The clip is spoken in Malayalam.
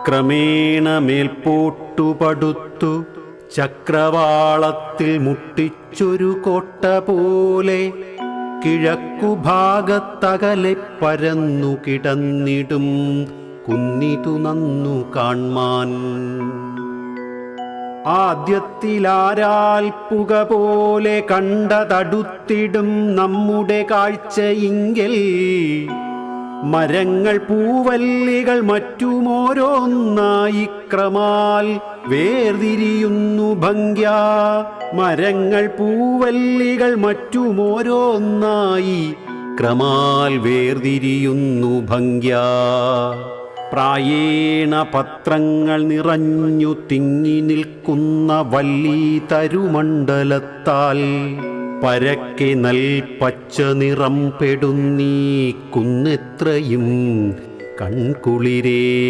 ക്രമേണ മേൽപോട്ടുപടുത്തു ചക്രവാളത്തിൽ മുട്ടിച്ചൊരു കോട്ട പോലെ കിഴക്കുഭാഗത്തകലെ പരന്നു കിടന്നിടും കുന്നിതു നന്നു കാൺമാൻ. ആദ്യത്തിലാരാൽ പുക പോലെ കണ്ടതടുത്തിടും നമ്മുടെ കാഴ്ചയിങ്കൽ മരങ്ങൾ പൂവല്ലികൾ മറ്റുമോരോന്നായി ക്രമാൽ വേർതിരിയുന്നു ഭംഗ്യാ. മരങ്ങൾ പൂവല്ലികൾ മറ്റുമോരോന്നായി ക്രമാൽ വേർതിരിയുന്നു ഭംഗ്യാ. പ്രായേണ പത്രങ്ങൾ നിറഞ്ഞു തിങ്ങി നിൽക്കുന്ന വല്ലി തരുമണ്ഡലത്താൽ പരക്കെ നൽപച്ച നിറം പെടുന്നീ കുന്നെത്രയും കൺകുളിരേ